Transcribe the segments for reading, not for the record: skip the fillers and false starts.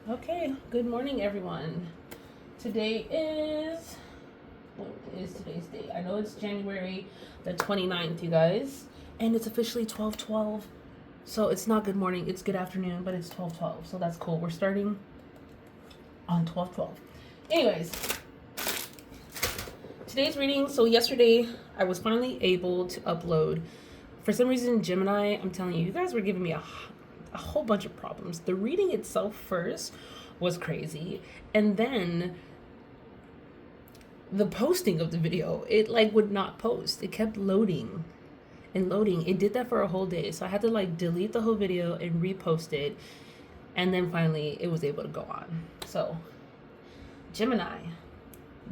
Okay, good morning, everyone. Today is, what is today's date? I know it's January the 29th, you guys, and it's officially 12:12. So it's not good morning, it's good afternoon, but it's 12:12. So that's cool. We're starting on 12:12. Anyways, today's reading. So yesterday, I was finally able to upload. For some reason, Gemini, I'm telling you, you guys were giving me a whole bunch of problems. The reading itself first was crazy, and then the posting of the video, it like would not post. It kept loading and loading. It did that for a whole day, so I had to like delete the whole video and repost it, and then finally it was able to go on. So Gemini,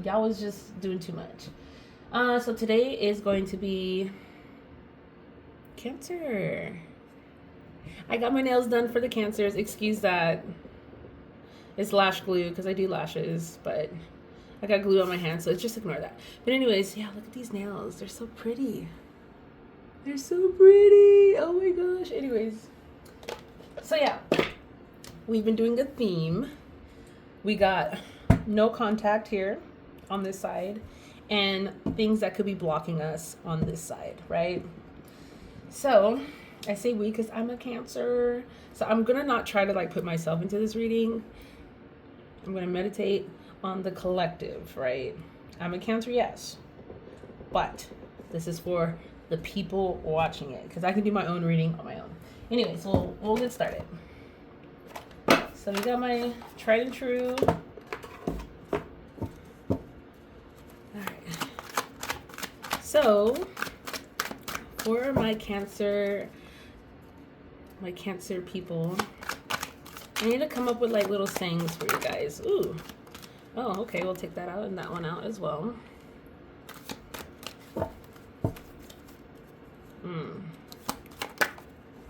y'all was just doing too much. So today is going to be Cancer. I got my nails done for the Cancers. Excuse that. It's lash glue because I do lashes, but I got glue on my hand, so just ignore that. But anyways, yeah, look at these nails. They're so pretty. They're so pretty. Oh my gosh. Anyways, so yeah, we've been doing a theme. We got no contact here on this side and things that could be blocking us on this side, right? So I say we because I'm a Cancer. So I'm going to not try to like put myself into this reading. I'm going to meditate on the collective, right? I'm a Cancer, yes. But this is for the people watching it because I can do my own reading on my own. Anyway, so we'll get started. So we got my tried and true. Alright. So for my Cancer people, I need to come up with like little sayings for you guys. Ooh. Oh, okay, we'll take that out and that one out as well.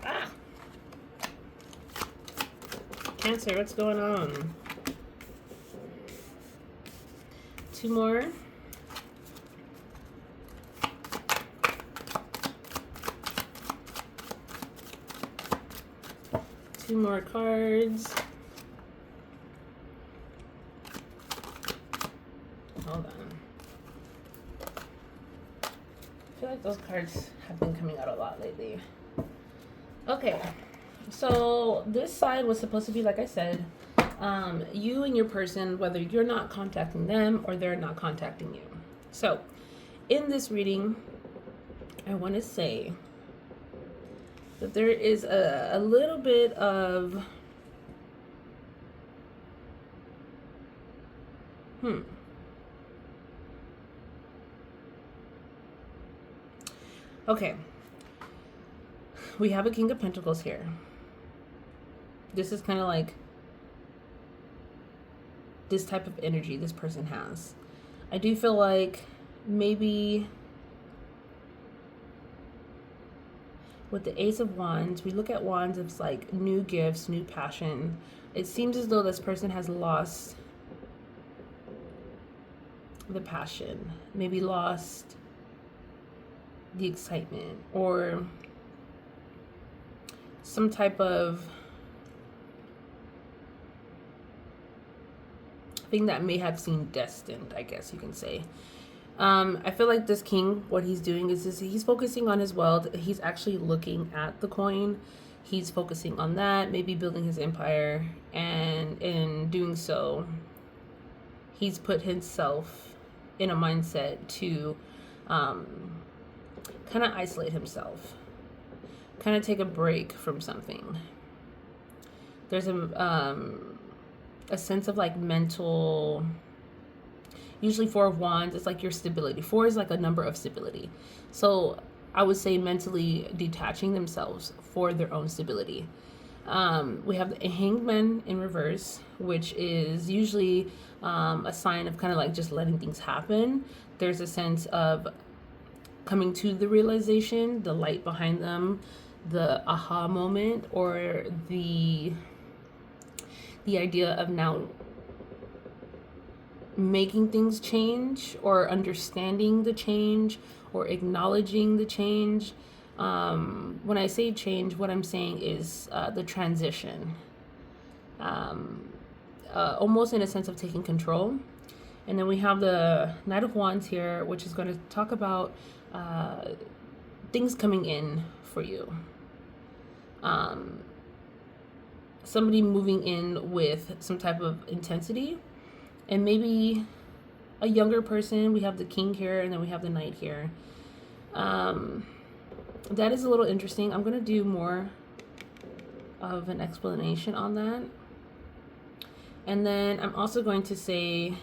Ah! Cancer, what's going on? Two more. Two more cards. Hold on. I feel like those cards have been coming out a lot lately. Okay, so this side was supposed to be, like I said, you and your person, whether you're not contacting them or they're not contacting you. So in this reading, I want to say that there is a little bit of okay, we have a King of Pentacles here. This is kind of like this type of energy this person has. I do feel like maybe with the Ace of Wands, we look at Wands as like new gifts, new passion. It seems as though this person has lost the passion, maybe lost the excitement or some type of thing that may have seemed destined, I guess you can say. I feel like this king, what he's doing is he's focusing on his wealth. He's actually looking at the coin. He's focusing on that, maybe building his empire. And in doing so, he's put himself in a mindset to kind of isolate himself, kind of take a break from something. There's a sense of like mental, usually Four of Wands, it's like your stability. Four is like a number of stability. So I would say mentally detaching themselves for their own stability. We have the Hanged Man in reverse, which is usually a sign of kind of like just letting things happen. There's a sense of coming to the realization, the light behind them, the aha moment, or the idea of now making things change or understanding the change or acknowledging the change. When I say change, what I'm saying is the transition. almost in a sense of taking control. And then we have the Knight of Wands here, which is going to talk about things coming in for you. Somebody moving in with some type of intensity, and maybe a younger person. We have the King here, and then we have the Knight here. That is a little interesting. I'm going to do more of an explanation on that. And then I'm also going to say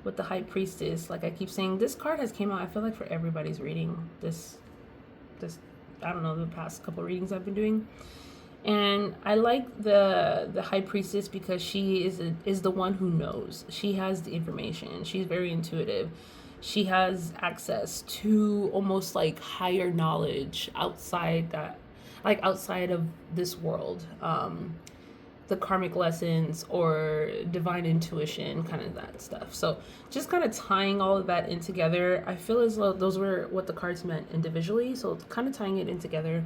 with the High Priestess, like I keep saying, this card has came out, I feel like, for everybody's reading. This I don't know, the past couple readings I've been doing. And I like the High Priestess because she is the one who knows. She has the information. She's very intuitive. She has access to almost like higher knowledge outside of this world. The karmic lessons or divine intuition, kind of that stuff. So just kind of tying all of that in together, I feel as though those were what the cards meant individually. So kind of tying it in together,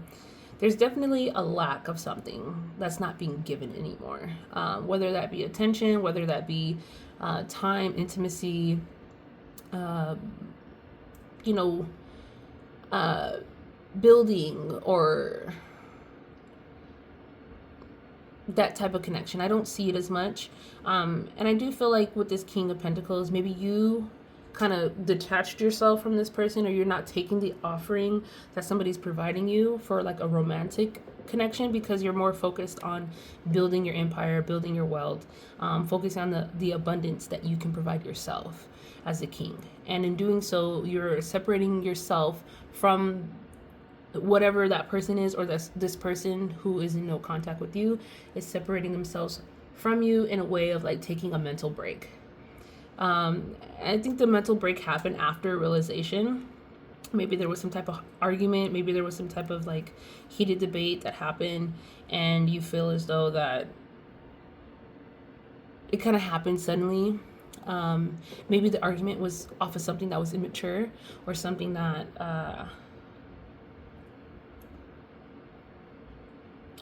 there's definitely a lack of something that's not being given anymore. Whether that be attention, whether that be time, intimacy, building, or that type of connection. I don't see it as much. And I do feel like with this King of Pentacles, maybe you kind of detached yourself from this person, or you're not taking the offering that somebody's providing you for like a romantic connection, because you're more focused on building your empire, building your wealth, focusing on the abundance that you can provide yourself as a king. And in doing so, you're separating yourself from whatever that person is, or this person who is in no contact with you is separating themselves from you in a way of like taking a mental break. I think the mental break happened after realization. Maybe there was some type of argument, maybe there was some type of like heated debate that happened, and you feel as though that it kind of happened suddenly. Maybe the argument was off of something that was immature, or something that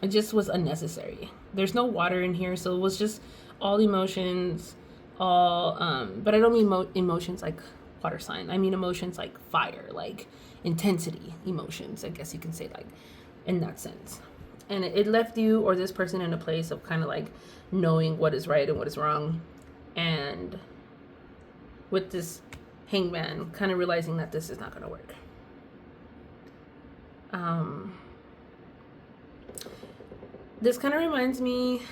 it just was unnecessary. There's no water in here, so it was just all emotions, but I don't mean emotions like water sign. I mean emotions like fire, like intensity emotions, I guess you can say, like in that sense. And it left you or this person in a place of kind of like knowing what is right and what is wrong. And with this Hangman, kind of realizing that this is not going to work. This kind of reminds me,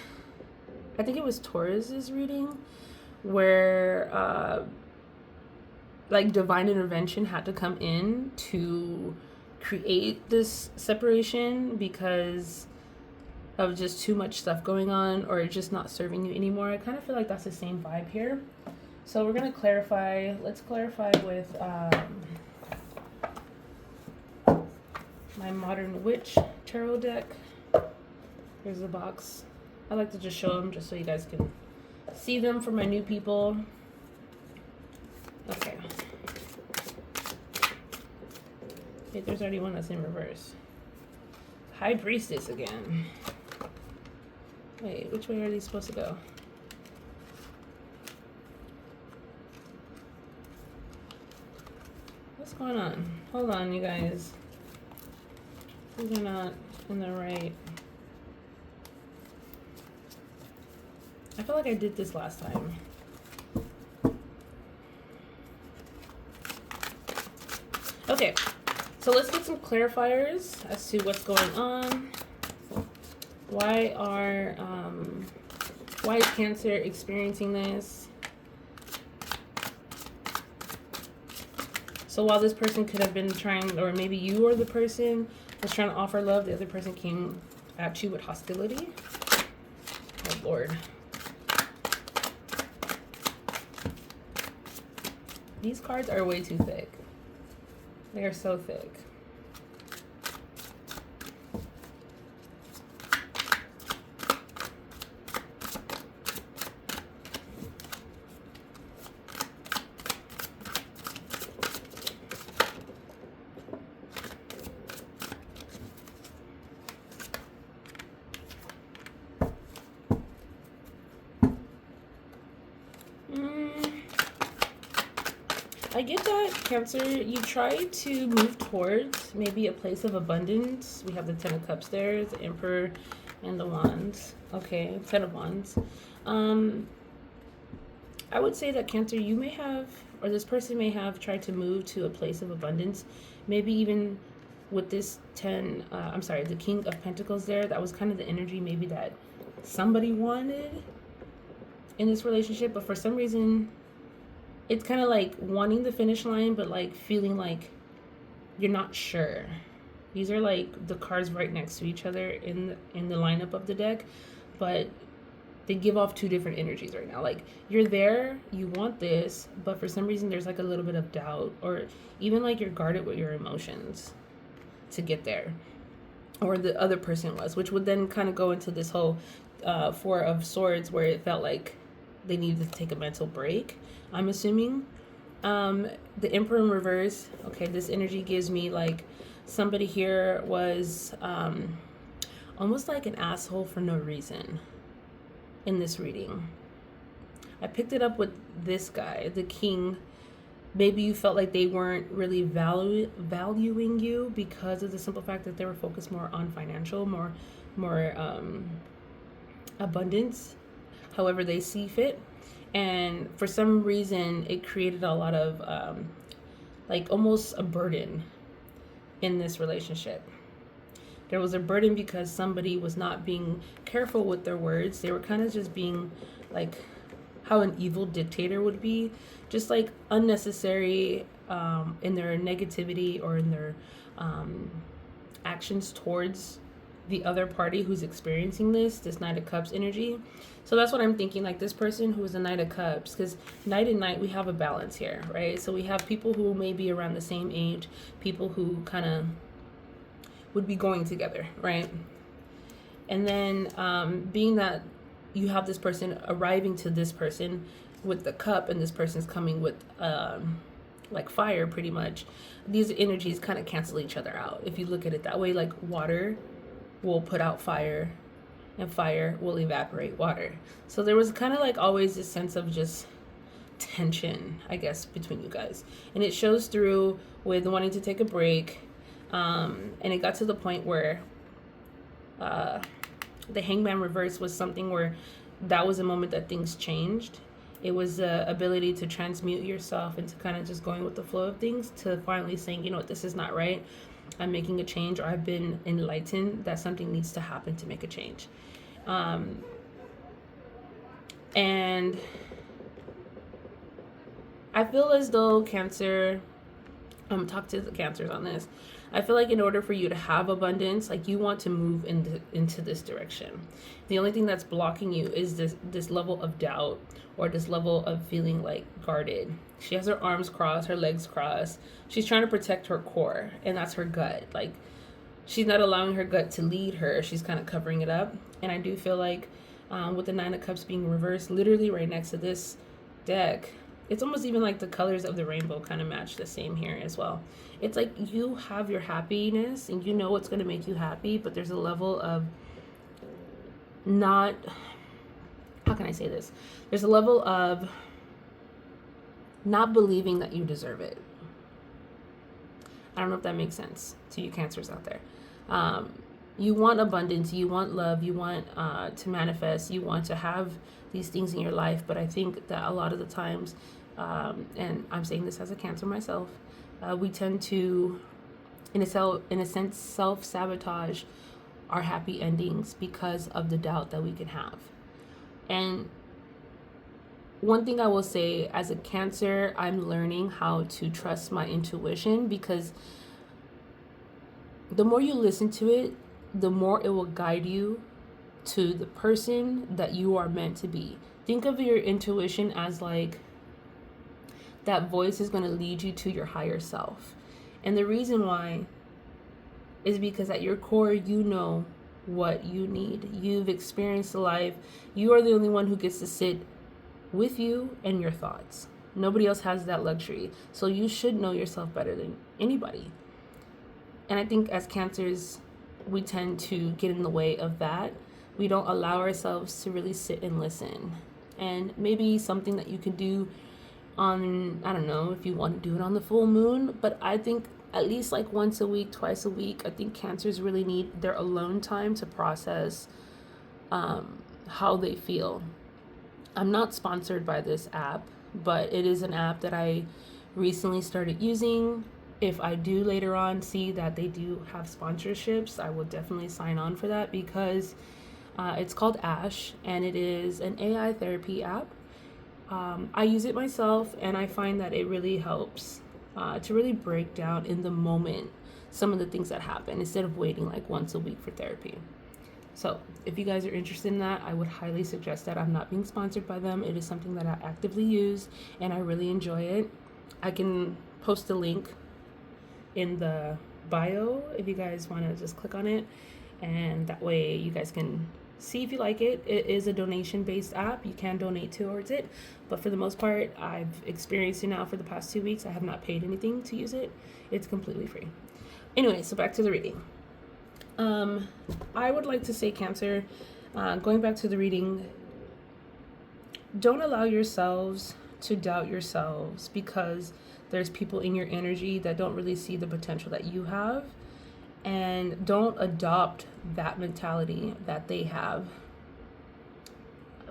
I think it was Taurus's reading, where like divine intervention had to come in to create this separation because of just too much stuff going on, or just not serving you anymore. I kind of feel like that's the same vibe here. So we're going to clarify. Let's clarify with my Modern Witch tarot deck. Here's the box. I like to just show them just so you guys can see them for my new people. Okay. Wait, there's already one that's in reverse. High Priestess again. Wait, which way are these supposed to go? What's going on? Hold on, you guys. These are not in the right. I feel like I did this last time. Okay, so let's get some clarifiers as to what's going on. Why is Cancer experiencing this? So while this person could have been trying, or maybe you or the person was trying to offer love, the other person came at you with hostility. Oh Lord. These cards are way too thick. They are so thick. I get that, Cancer. You try to move towards maybe a place of abundance. We have the Ten of Cups there, the Emperor, and the Wands. Okay, Ten of Wands. I would say that, Cancer, you may have, or this person may have tried to move to a place of abundance. Maybe even with this the King of Pentacles there, that was kind of the energy maybe that somebody wanted in this relationship, but for some reason, it's kind of like wanting the finish line, but like feeling like you're not sure. These are like the cards right next to each other in the lineup of the deck, but they give off two different energies right now. Like, you're there, you want this, but for some reason there's like a little bit of doubt, or even like you're guarded with your emotions to get there, or the other person was, which would then kind of go into this whole Four of Swords, where it felt like they needed to take a mental break, I'm assuming. The Emperor in reverse, okay, this energy gives me like somebody here was almost like an asshole for no reason in this reading. I picked it up with this guy, the King. Maybe you felt like they weren't really valuing you because of the simple fact that they were focused more on financial, more abundance, however they see fit. And for some reason, it created a lot of like almost a burden in this relationship. There was a burden because somebody was not being careful with their words. They were kind of just being like how an evil dictator would be, just like unnecessary in their negativity or in their actions towards the other party who's experiencing this Knight of Cups energy. So that's what I'm thinking, like this person who is a Knight of Cups, because Knight and Knight, we have a balance here, right? So we have people who may be around the same age, people who kind of would be going together, right? And then being that you have this person arriving to this person with the cup, and this person's coming with like fire, pretty much, these energies kind of cancel each other out if you look at it that way. Like water will put out fire, and fire will evaporate water. So there was kind of like always this sense of just tension, I guess, between you guys, and it shows through with wanting to take a break. And it got to the point where the Hangman reverse was something where that was a moment that things changed. It was the ability to transmute yourself into kind of just going with the flow of things, to finally saying, you know what, this is not right. I'm making a change, or I've been enlightened that something needs to happen to make a change. And I feel as though Cancer, talk to the Cancers on this. I feel like in order for you to have abundance, like you want to move into this direction. The only thing that's blocking you is this level of doubt, or this level of feeling like guarded. She has her arms crossed, her legs crossed. She's trying to protect her core, and that's her gut. Like, she's not allowing her gut to lead her. She's kind of covering it up. And I do feel like with the Nine of Cups being reversed, literally right next to this deck, it's almost even like the colors of the rainbow kind of match the same here as well. It's like you have your happiness and you know what's going to make you happy, but there's a level of not, how can I say this? There's a level of not believing that you deserve it. I don't know if that makes sense to you Cancers out there. You want abundance, you want love, you want to manifest, you want to have these things in your life, but I think that a lot of the times, and I'm saying this as a Cancer myself, we tend to, in a sense, self-sabotage our happy endings because of the doubt that we can have. And one thing I will say, as a Cancer, I'm learning how to trust my intuition, because the more you listen to it, the more it will guide you to the person that you are meant to be. Think of your intuition as like that voice is going to lead you to your higher self. And the reason why is because at your core, you know what you need. You've experienced life. You are the only one who gets to sit with you and your thoughts. Nobody else has that luxury. So you should know yourself better than anybody. And I think as Cancers, we tend to get in the way of that. We don't allow ourselves to really sit and listen. And maybe something that you can do on, I don't know if you want to do it on the full moon, but I think at least like once a week, twice a week. I think cancers really need their alone time to process how they feel. I'm not sponsored by this app, but it is an app that I recently started using. If I do later on see that they do have sponsorships, I will definitely sign on for that, because it's called Ash, and it is an AI therapy app. I use it myself, and I find that it really helps to really break down in the moment some of the things that happen instead of waiting like once a week for therapy. So if you guys are interested in that, I would highly suggest that. I'm not being sponsored by them. It is something that I actively use, and I really enjoy it. I can post a link in the bio if you guys want to just click on it, and that way you guys can see if you like it. It is a donation based app. You can donate towards it, but for the most part, I've experienced it now for the past 2 weeks. I have not paid anything to use it. It's completely free. Anyway, so back to the reading. I would like to say, Cancer, going back to the reading, don't allow yourselves to doubt yourselves because there's people in your energy that don't really see the potential that you have, and don't adopt that mentality that they have,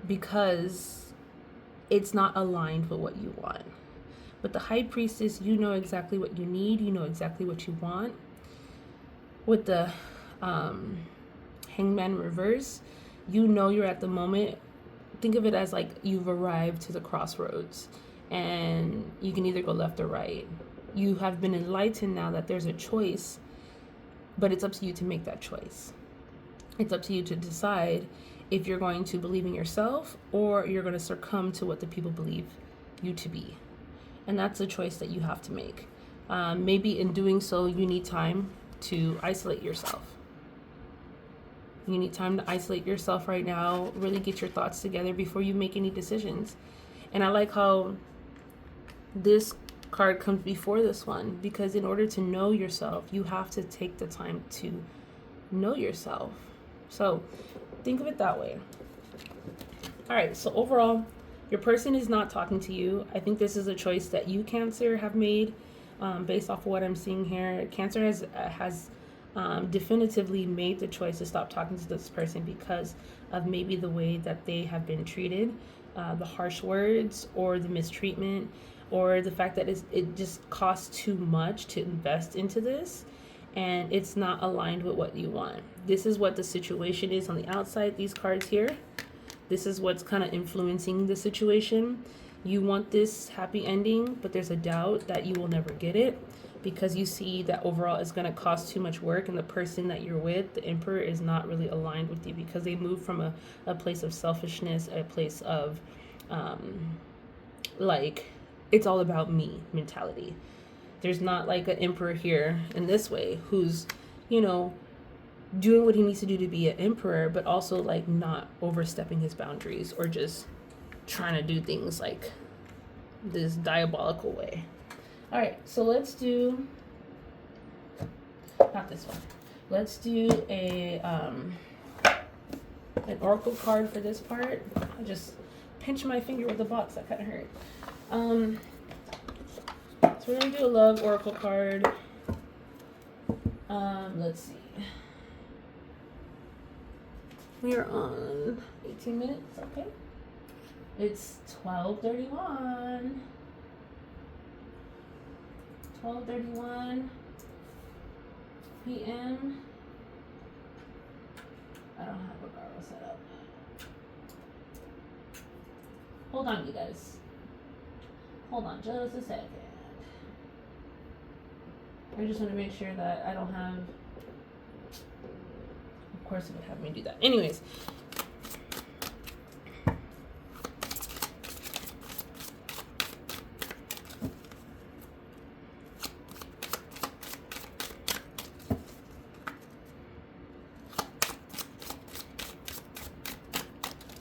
because it's not aligned with what you want. With the High Priestess, you know exactly what you need, you know exactly what you want. With the Hangman reverse, you know you're at the moment. Think of it as like you've arrived to the crossroads, and you can either go left or right. You have been enlightened now that there's a choice, but it's up to you to make that choice. It's up to you to decide if you're going to believe in yourself or you're going to succumb to what the people believe you to be. And that's a choice that you have to make. Maybe in doing so, you need time to isolate yourself. You need time to isolate yourself right now, really get your thoughts together before you make any decisions. And I like how this card comes before this one, because in order to know yourself, you have to take the time to know yourself. So think of it that way. All right, so overall, your person is not talking to you. I think this is a choice that you, Cancer, have made based off of what I'm seeing here. Cancer has definitively made the choice to stop talking to this person because of maybe the way that they have been treated, the harsh words or the mistreatment, or the fact that it just costs too much to invest into this, and it's not aligned with what you want. This is what the situation is on the outside, these cards here. This is what's kind of influencing the situation. You want this happy ending, but there's a doubt that you will never get it, because you see that overall it's going to cost too much work, and the person that you're with, the Emperor, is not really aligned with you, because they move from a place of selfishness, a place of like it's all about me mentality. There's not like an Emperor here in this way who's, doing what he needs to do to be an Emperor, but also like not overstepping his boundaries or just trying to do things like this diabolical way. All right, so let's do, not this one. Let's do an oracle card for this part. I just pinched my finger with the box. That kind of hurt. So we're gonna do a love oracle card. Let's see. We are on 18 minutes. Okay. It's 12:31. 12:31 p.m. I don't have a gargle set up. Hold on, you guys. Hold on just a second. I just want to make sure that I don't have... Of course it would have me do that. Anyways.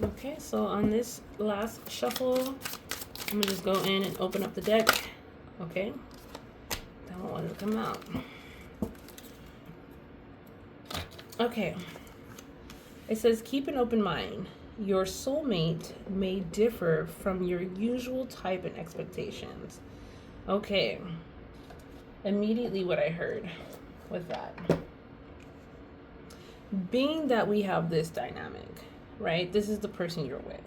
Okay, so on this last shuffle, I'm gonna just go in and open up the deck. Okay, don't want to come out. Okay, it says keep an open mind. your soulmate may differ from your usual type and expectations. Okay. Immediately what I heard with that. Being that we have this dynamic, right? This is the person you're with.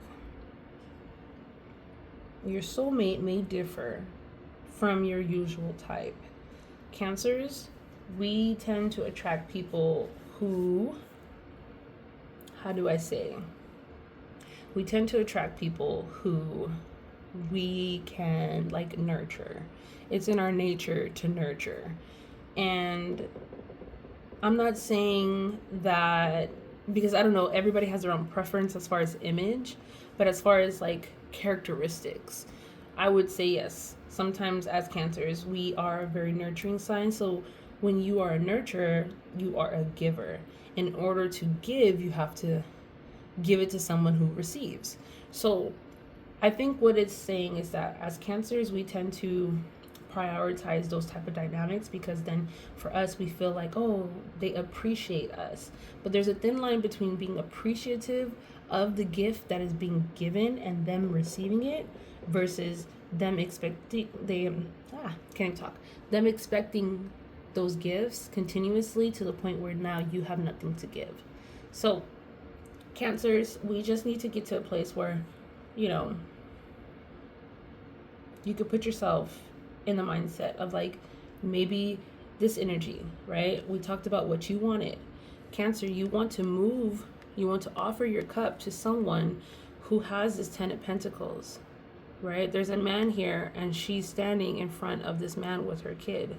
Your soulmate may differ from your usual type. Cancers, we tend to attract people who, how do I say? We tend to attract people who we can like nurture. It's in our nature to nurture. And I'm not saying that, because I don't know, everybody has their own preference as far as image, but as far as like characteristics, I would say yes. Sometimes as cancers, we are a very nurturing sign. So when you are a nurturer, you are a giver. In order to give, you have to give it to someone who receives. So I think what it's saying is that as cancers, we tend to prioritize those type of dynamics, because then for us we feel like, oh, they appreciate us. But there's a thin line between being appreciative of the gift that is being given and them receiving it versus them expecting them expecting those gifts continuously to the point where now you have nothing to give. So cancers, we just need to get to a place where, you know, you could put yourself in the mindset of like, maybe this energy, right? We talked about what you wanted. Cancer, you want to move, you want to offer your cup to someone who has this 10 of Pentacles, right? There's a man here and she's standing in front of this man with her kid.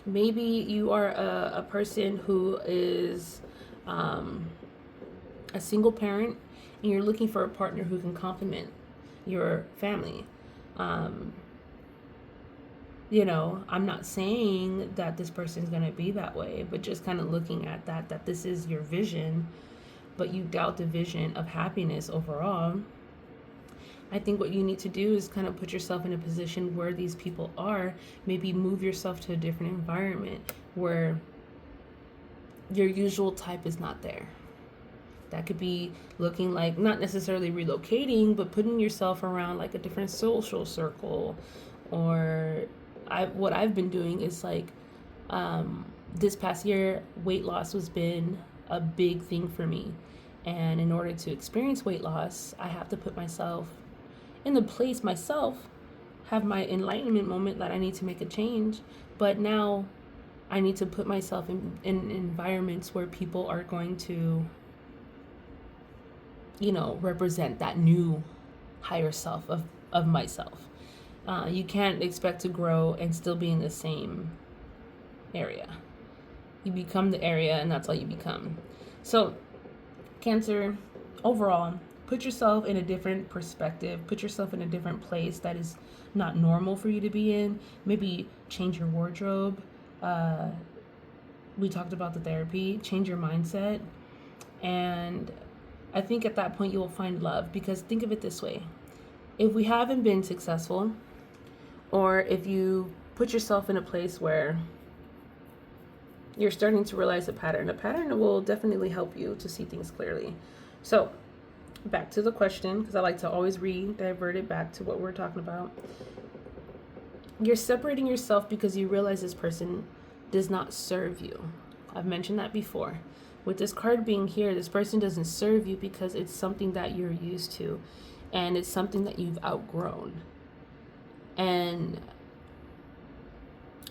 Maybe you are a person who is a single parent and you're looking for a partner who can complement your family. You know, I'm not saying that this person's going to be that way, but just kind of looking at that this is your vision, but you doubt the vision of happiness overall. I think what you need to do is kind of put yourself in a position where these people are, maybe move yourself to a different environment where your usual type is not there. That could be looking like not necessarily relocating, but putting yourself around like a different social circle. Or what I've been doing is like this past year, weight loss has been a big thing for me. And in order to experience weight loss, I have to put myself in the place myself, have my enlightenment moment that I need to make a change. But now I need to put myself in environments where people are going to, you know, represent that new higher self of myself. You can't expect to grow and still be in the same area. You become the area and that's all you become. So Cancer, overall, put yourself in a different perspective, put yourself in a different place that is not normal for you to be in. Maybe change your wardrobe. We talked about the therapy, change your mindset. And I think at that point you will find love, because think of it this way. If we haven't been successful, or if you put yourself in a place where you're starting to realize a pattern will definitely help you to see things clearly. So back to the question, because I like to always divert it back to what we're talking about. You're separating yourself because you realize this person does not serve you. I've mentioned that before. With this card being here, this person doesn't serve you because it's something that you're used to and it's something that you've outgrown. And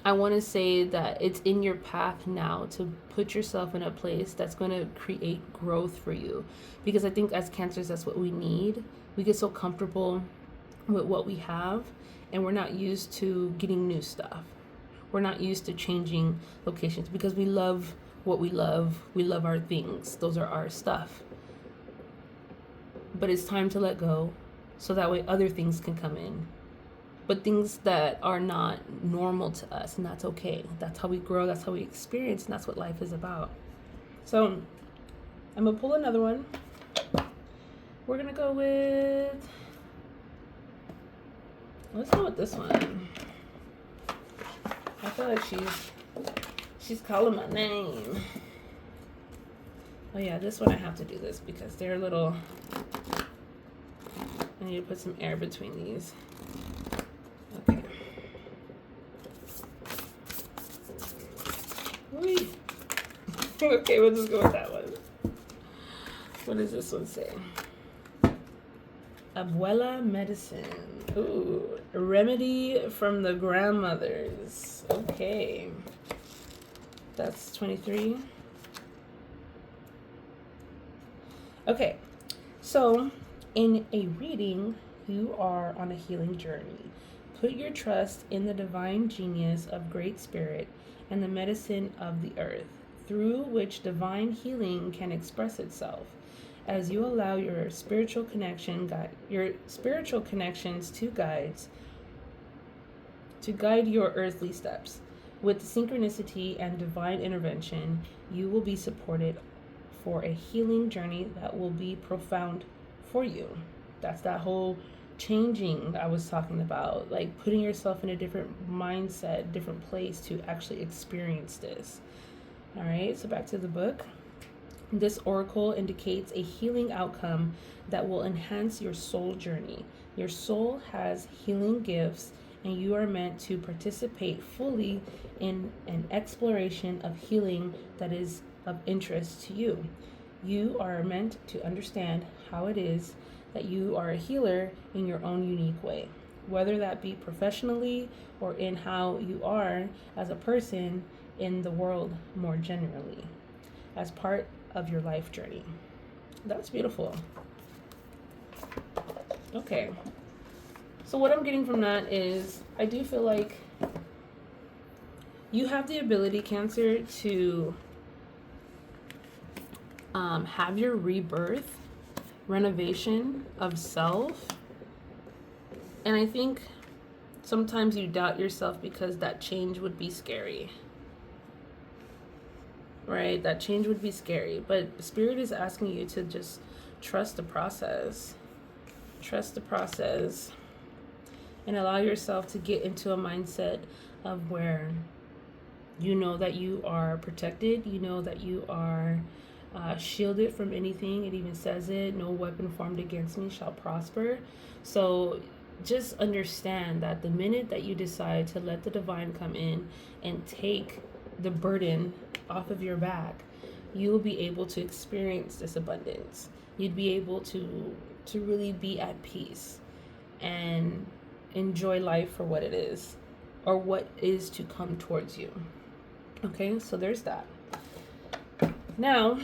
I want to say that it's in your path now to put yourself in a place that's going to create growth for you. Because I think as cancers, that's what we need. We get so comfortable with what we have and we're not used to getting new stuff. We're not used to changing locations because we love what we love. We love our things. Those are our stuff. But it's time to let go so that way other things can come in. But things that are not normal to us, and that's okay. That's how we grow, that's how we experience, and that's what life is about. So I'm gonna pull another one. We're gonna go with, let's go with this one. I feel like she's calling my name. Oh yeah, this one I have to do this because they're a little I need to put some air between these. Okay. Whee. Okay, we'll just go with that one. What does this one say? Abuela medicine. Ooh, a remedy from the grandmothers. Okay. That's 23. Okay, so in a reading, you are on a healing journey. Put your trust in the divine genius of Great Spirit and the medicine of the earth, through which divine healing can express itself. As you allow your spiritual connections to guide your earthly steps. With synchronicity and divine intervention, you will be supported for a healing journey that will be profound for you. That's that whole changing I was talking about, like putting yourself in a different mindset, different place to actually experience this. All right, so back to the book. This oracle indicates a healing outcome that will enhance your soul journey. Your soul has healing gifts, and you are meant to participate fully in an exploration of healing that is of interest to you. You are meant to understand how it is that you are a healer in your own unique way, whether that be professionally or in how you are as a person in the world more generally, as part of your life journey. That's beautiful. Okay. So what I'm getting from that is I do feel like you have the ability, Cancer, to have your rebirth, renovation of self. And I think sometimes you doubt yourself because that change would be scary. Right? That change would be scary. But Spirit is asking you to just trust the process. Trust the process. And allow yourself to get into a mindset of where you know that you are protected. You know that you are shielded from anything. It even says it, no weapon formed against me shall prosper. So just understand that the minute that you decide to let the divine come in and take the burden off of your back, you will be able to experience this abundance. You'd be able to really be at peace and enjoy life for what it is, or what is to come towards you. Okay, so there's that. Now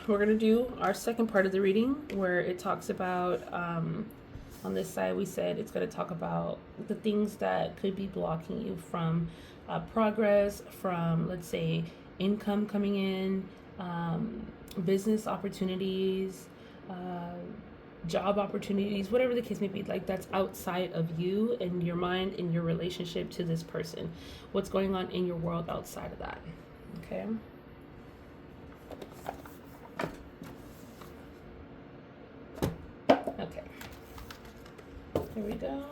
we're going to do our second part of the reading, where it talks about on this side, we said it's going to talk about the things that could be blocking you from progress, from, let's say, income coming in, business opportunities, job opportunities, whatever the case may be. Like, that's outside of you and your mind and your relationship to this person. What's going on in your world outside of that. Okay. Okay. Here we go.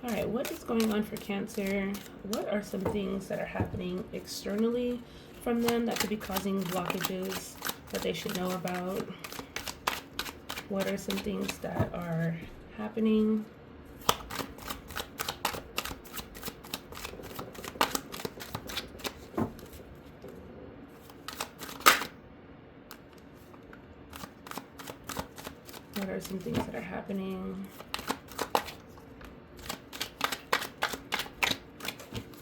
All right, what is going on for Cancer? What are some things that are happening externally from them that could be causing blockages that they should know about? What are some things that are happening? What are some things that are happening?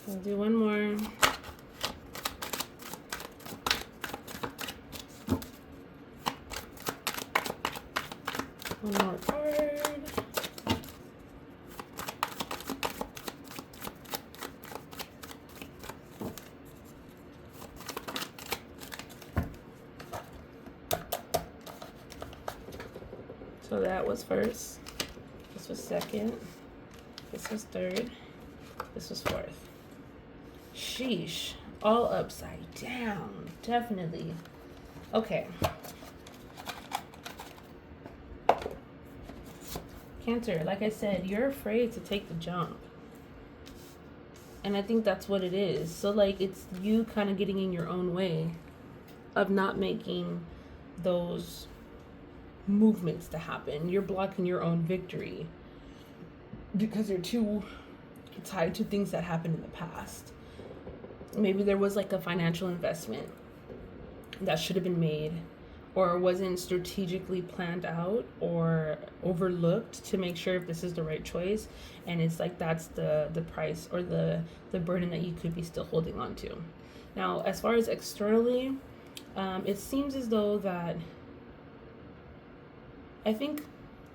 I'll do one more. One more card. So that was first. This was second. This was third. This was fourth. Sheesh. All upside down. Definitely. Okay. Cancer, like I said, you're afraid to take the jump. And I think that's what it is. So, like, it's you kind of getting in your own way of not making those movements to happen. You're blocking your own victory because you're too tied to things that happened in the past. Maybe there was like a financial investment that should have been made or wasn't strategically planned out or overlooked to make sure if this is the right choice, and it's like that's the price or the burden that you could be still holding on to. Now, as far as externally, it seems as though that I think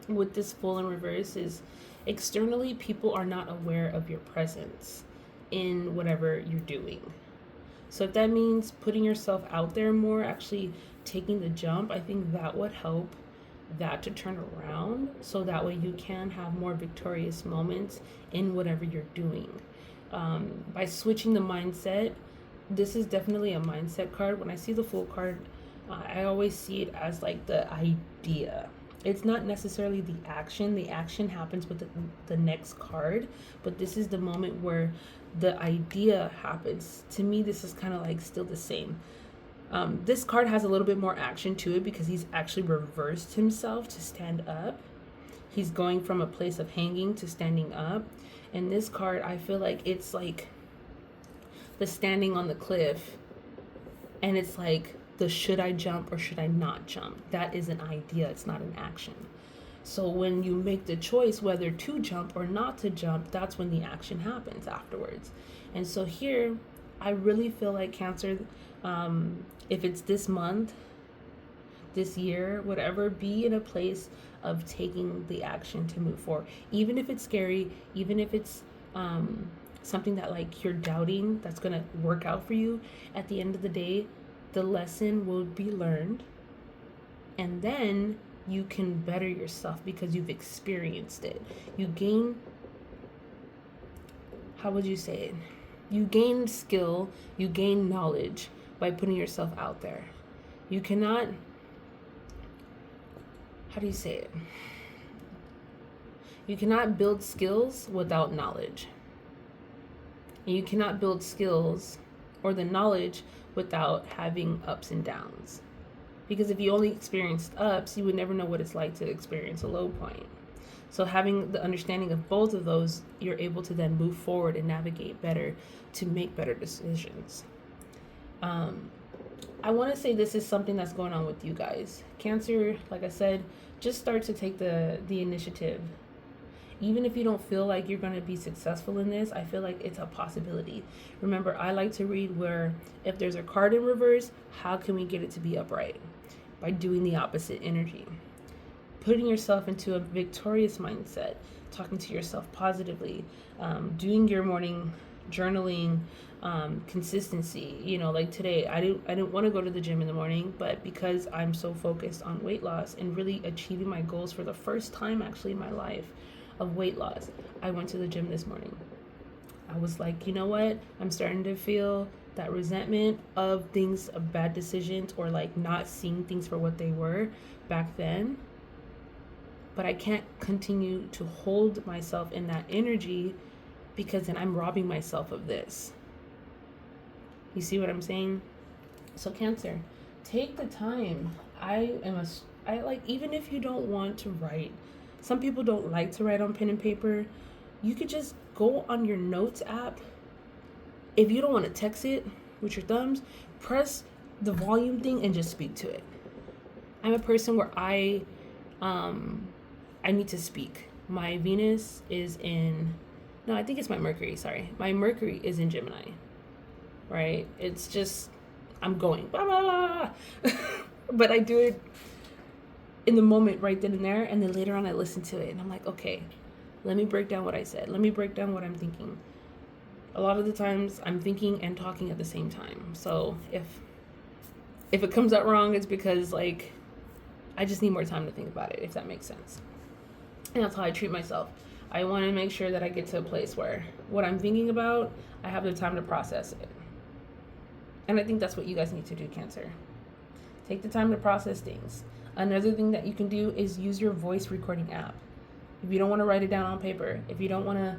with this full in reverse is externally people are not aware of your presence in whatever you're doing. So if that means putting yourself out there more, actually taking the jump, I think that would help that to turn around, so that way you can have more victorious moments in whatever you're doing. By switching the mindset, this is definitely a mindset card. When I see the full card, I always see it as like the idea. It's not necessarily the action. The action happens with the next card, but this is the moment where the idea happens. To me, this is kind of like still the same. This card has a little bit more action to it because he's actually reversed himself to stand up. He's going from a place of hanging to standing up. And this card, I feel like it's like the standing on the cliff, and it's like the should I jump or should I not jump. That is an idea, it's not an action. So when you make the choice whether to jump or not to jump, that's when the action happens afterwards. And so here, I really feel like Cancer, if it's this month, this year, whatever, be in a place of taking the action to move forward. Even if it's scary, even if it's something that like you're doubting that's going to work out for you, at the end of the day, the lesson will be learned, and then you can better yourself because you've experienced it. You gain, how would you say it? You gain skill, you gain knowledge by putting yourself out there. You cannot, how do you say it? You cannot build skills without knowledge. And you cannot build skills or the knowledge without having ups and downs. Because if you only experienced ups, you would never know what it's like to experience a low point. So having the understanding of both of those, you're able to then move forward and navigate better to make better decisions. I want to say this is something that's going on with you guys. Cancer, like I said, just start to take the initiative. Even if you don't feel like you're going to be successful in this, I feel like it's a possibility. Remember, I like to read where if there's a card in reverse, how can we get it to be upright? By doing the opposite energy. Putting yourself into a victorious mindset, talking to yourself positively, doing your morning journaling, consistency. You know, like today, I didn't want to go to the gym in the morning, but because I'm so focused on weight loss and really achieving my goals for the first time actually in my life of weight loss, I went to the gym this morning. I was like, you know what? I'm starting to feel that resentment of things, of bad decisions, or like not seeing things for what they were back then. But I can't continue to hold myself in that energy because then I'm robbing myself of this. You see what I'm saying? So Cancer, take the time. I like, even if you don't want to write, some people don't like to write on pen and paper. You could just go on your notes app. If you don't want to text it with your thumbs, press the volume thing and just speak to it. I'm a person where I need to speak. My Venus is in, no, I think it's my Mercury, sorry. My Mercury is in Gemini, right? It's just, I'm going, blah, blah, blah. But I do it in the moment right then and there, and then later on I listen to it and I'm like, okay, let me break down what I said. Let me break down what I'm thinking. A lot of the times I'm thinking and talking at the same time. So if it comes out wrong, it's because like I just need more time to think about it, if that makes sense. And that's how I treat myself. I want to make sure that I get to a place where what I'm thinking about, I have the time to process it. And I think that's what you guys need to do, Cancer. Take the time to process things. Another thing that you can do is use your voice recording app. If you don't want to write it down on paper, if you don't want to,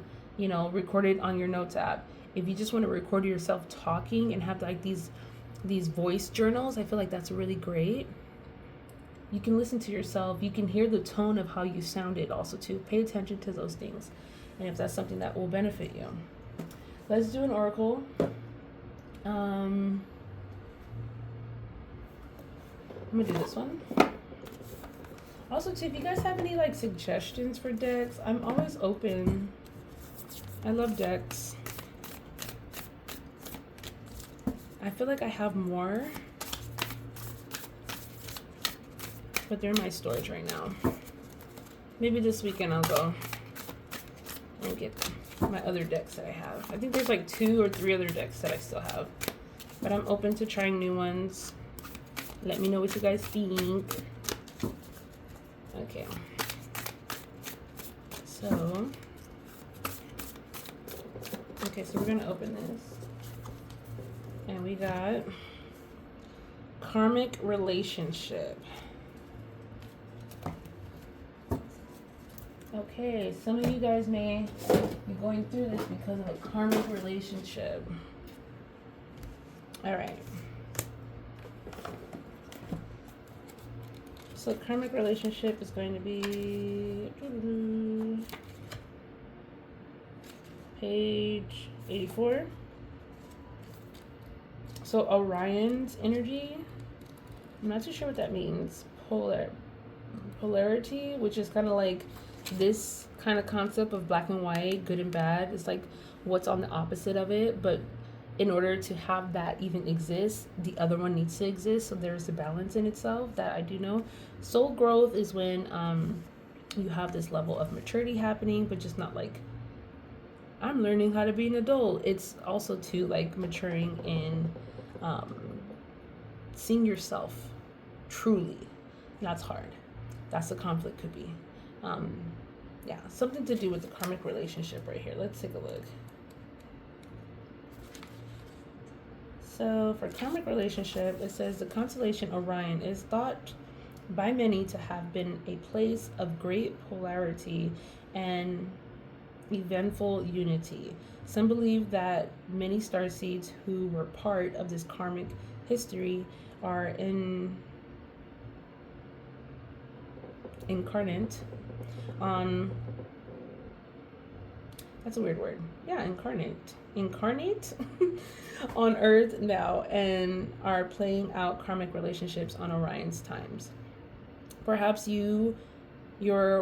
record it on your notes app, if you just want to record yourself talking and have like these voice journals, I feel like that's really great. You can listen to yourself. You can hear the tone of how you sounded also too. Pay attention to those things. And if that's something that will benefit you. Let's do an oracle. I'm gonna do this one. Also too, if you guys have any like suggestions for decks, I'm always open. I love decks. I feel like I have more, but they're in my storage right now. Maybe this weekend I'll go and get my other decks that I have. I think there's like 2 or 3 other decks that I still have, but I'm open to trying new ones. Let me know what you guys think. Okay. So we're gonna open this. And we got karmic relationship. Okay, some of you guys may be going through this because of a karmic relationship. All right. So karmic relationship is going to be page 84. So Orion's energy, I'm not too sure what that means. Polarity, which is kind of like this kind of concept of black and white, good and bad. It's like what's on the opposite of it, but in order to have that even exist, the other one needs to exist. So there's a balance in itself that I do know. Soul growth is when you have this level of maturity happening, but just not like I'm learning how to be an adult. It's also too like maturing in seeing yourself truly. That's hard. That's the conflict could be. Yeah, something to do with the karmic relationship right here. Let's take a look. So for karmic relationship, it says the constellation Orion is thought by many to have been a place of great polarity and eventful unity. Some believe that many starseeds who were part of this karmic history are incarnate on, that's a weird word. Yeah, incarnate on Earth now and are playing out karmic relationships on Orion's times. Perhaps you're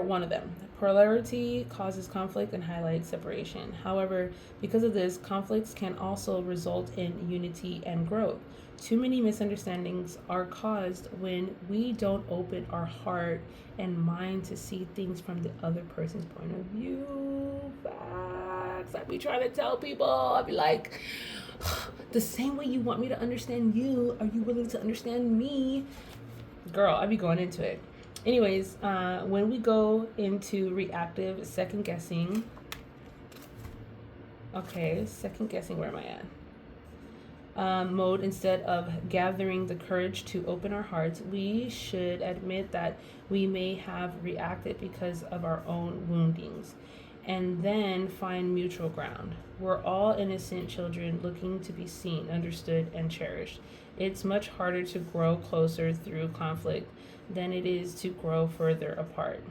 one of them. Polarity causes conflict and highlights separation. However, because of this, conflicts can also result in unity and growth. Too many misunderstandings are caused when we don't open our heart and mind to see things from the other person's point of view. Facts. I be trying to tell people, I be like, the same way you want me to understand you, are you willing to understand me? Girl, I be going into it. Anyways, when we go into reactive second guessing, where am I at? Mode, instead of gathering the courage to open our hearts, we should admit that we may have reacted because of our own woundings and then find mutual ground. We're all innocent children looking to be seen, understood, and cherished. It's much harder to grow closer through conflict than it is to grow further apart.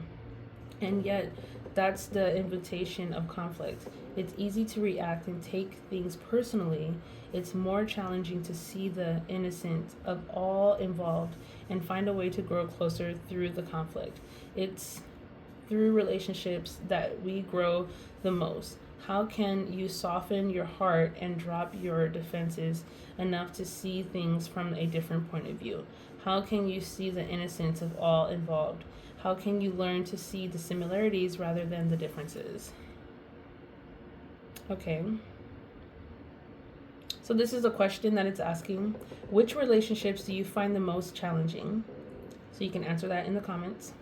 And yet, that's the invitation of conflict. It's easy to react and take things personally. It's more challenging to see the innocence of all involved and find a way to grow closer through the conflict. It's through relationships that we grow the most. How can you soften your heart and drop your defenses enough to see things from a different point of view? How can you see the innocence of all involved? How can you learn to see the similarities rather than the differences? Okay. So this is a question that it's asking. Which relationships do you find the most challenging? So you can answer that in the comments.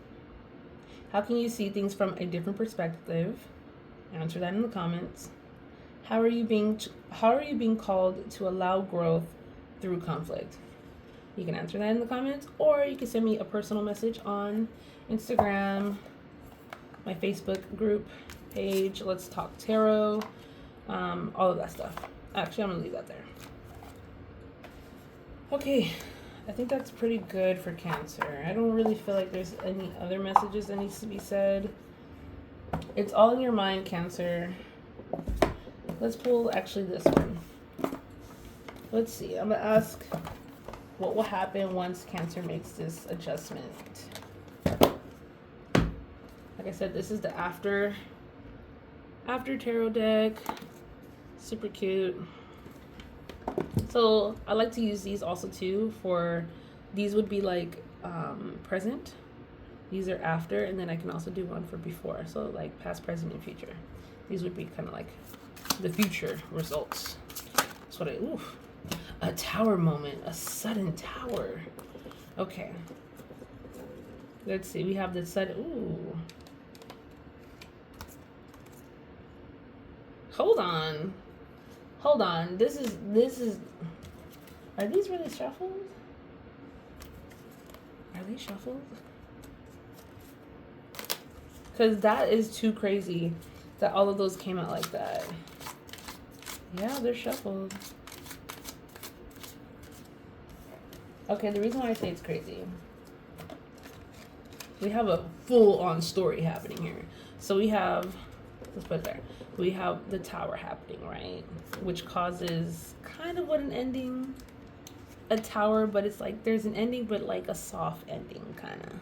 How can you see things from a different perspective? Answer that in the comments. How are you being called to allow growth through conflict? You can answer that in the comments, or you can send me a personal message on Instagram, my Facebook group page, Let's Talk Tarot, all of that stuff. Actually, I'm gonna leave that there. Okay, I think that's pretty good for Cancer. I don't really feel like there's any other messages that needs to be said. It's all in your mind, Cancer. Let's pull actually this one. Let's see. I'm going to ask what will happen once Cancer makes this adjustment. Like I said, this is the after tarot deck. Super cute. So I like to use these also too for, these would be like present. These are after, and then I can also do one for before. So like past, present, and future. These would be kind of like the future results. That's what a tower moment, a sudden tower. Okay. Let's see, we have the sudden, Hold on. This is, are these really shuffled? Are they shuffled? Because that is too crazy that all of those came out like that. Yeah, they're shuffled. Okay, the reason why I say it's crazy, we have a full-on story happening here. So we have, let's put it there. We have the tower happening, right? Which causes kind of what an ending, a tower, but it's like there's an ending, but like a soft ending, kind of.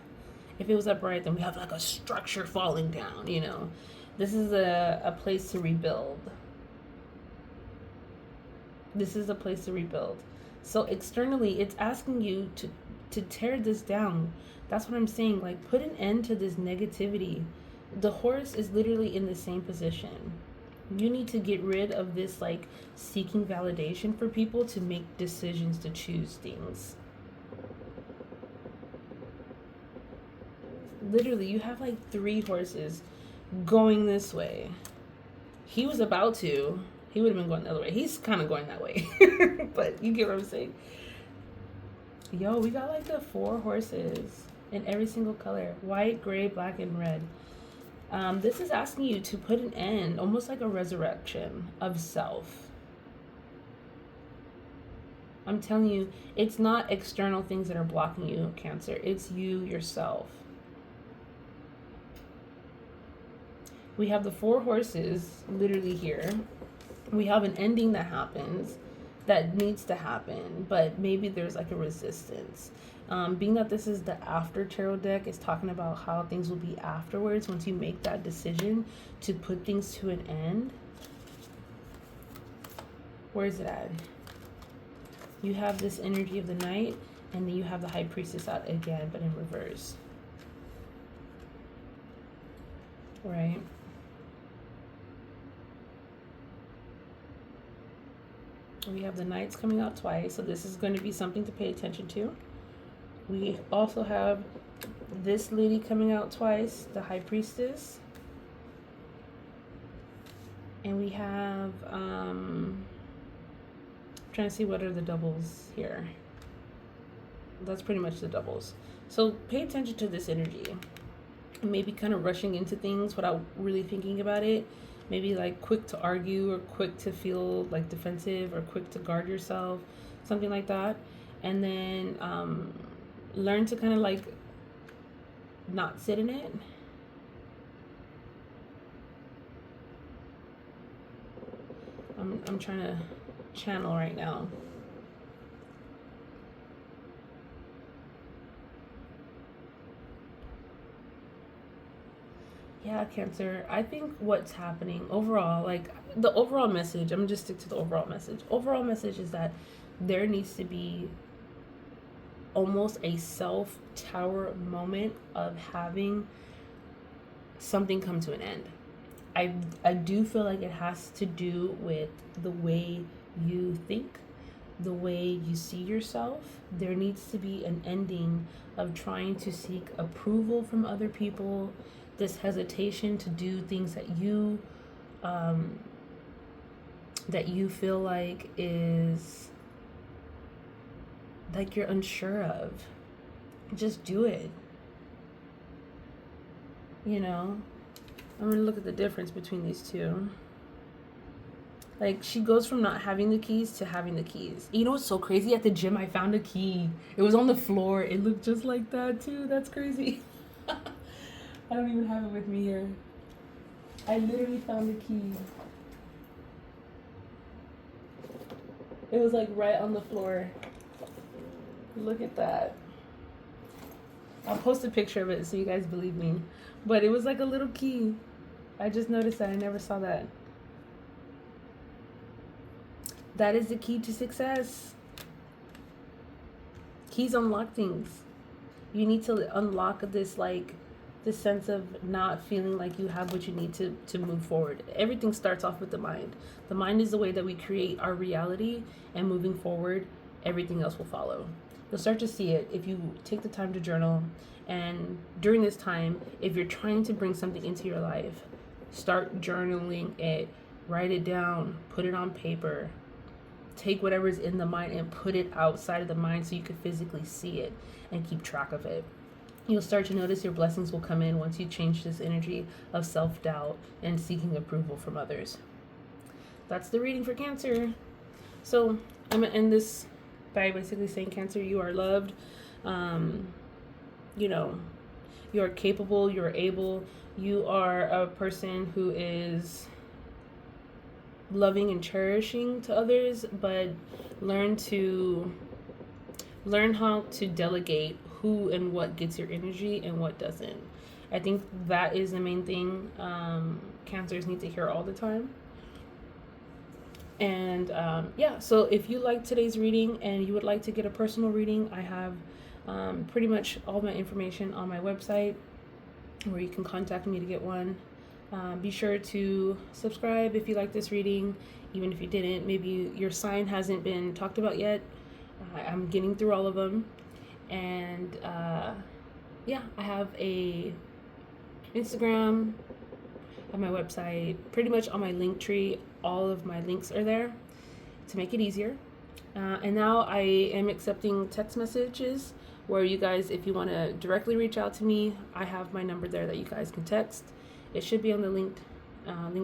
If it was upright, then we have like a structure falling down, you know. This is a place to rebuild. This is a place to rebuild. So externally, it's asking you to tear this down. That's what I'm saying. Like, put an end to this negativity. The horse is literally in the same position. You need to get rid of this, like, seeking validation for people to make decisions to choose things. Literally, you have like 3 horses going this way. He was about to. He would have been going the other way. He's kind of going that way. But you get what I'm saying? Yo, we got like the 4 horses in every single color. White, gray, black, and red. This is asking you to put an end, almost like a resurrection of self. I'm telling you, it's not external things that are blocking you, Cancer. It's you yourself. We have the 4 horses literally here. We have an ending that happens that needs to happen, but maybe there's like a resistance. Being that this is the after tarot deck, is talking about how things will be afterwards once you make that decision to put things to an end. Where is it at? You have this energy of the Knight, and then you have the High Priestess out again, but in reverse. Right? We have the Knights coming out twice, so this is going to be something to pay attention to. We also have this lady coming out twice, the High Priestess. And we have, trying to see what are the doubles here. That's pretty much the doubles. So pay attention to this energy. Maybe kind of rushing into things without really thinking about it. Maybe like quick to argue, or quick to feel like defensive, or quick to guard yourself, something like that. And then learn to kind of like not sit in it. I'm trying to channel right now. Yeah, Cancer. I think what's happening overall, like the overall message, I'm gonna just stick to the overall message. Overall message is that there needs to be almost a self-tower moment of having something come to an end. I do feel like it has to do with the way you think, the way you see yourself. There needs to be an ending of trying to seek approval from other people, this hesitation to do things that you feel like is like you're unsure of. Just do it. You know, I'm gonna look at the difference between these two. Like, she goes from not having the keys to having the keys. You know what's so crazy? At the gym, I found a key. It was on the floor. It looked just like that, too. That's crazy. I don't even have it with me here. I literally found the key. It was like right on the floor. Look at that. I'll post a picture of it so you guys believe me. But it was like a little key. I just noticed that. I never saw that. That is the key to success. Keys unlock things. You need to unlock this, like, this sense of not feeling like you have what you need to move forward. Everything starts off with the mind. The mind is the way that we create our reality, and moving forward, everything else will follow. You'll start to see it if you take the time to journal. And during this time, if you're trying to bring something into your life, start journaling it, write it down, put it on paper. Take whatever's in the mind and put it outside of the mind so you can physically see it and keep track of it. You'll start to notice your blessings will come in once you change this energy of self-doubt and seeking approval from others. That's the reading for Cancer. So I'm going to end this by basically saying, Cancer, you are loved. You know, you are capable, you are able. You are a person who is loving and cherishing to others, but learn how to delegate who and what gets your energy and what doesn't. I think that is the main thing Cancers need to hear all the time. And yeah, so if you like today's reading and you would like to get a personal reading, I have pretty much all my information on my website where you can contact me to get one. Be sure to subscribe if you like this reading, even if you didn't. Maybe your sign hasn't been talked about yet. I'm getting through all of them. And yeah, I have a Instagram, on my website, pretty much on my link tree. All of my links are there to make it easier. And now I am accepting text messages where you guys, if you want to directly reach out to me, I have my number there that you guys can text. It should be on the link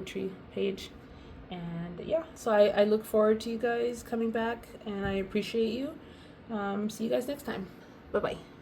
tree page. And yeah, so I look forward to you guys coming back, and I appreciate you. See you guys next time. Bye-bye.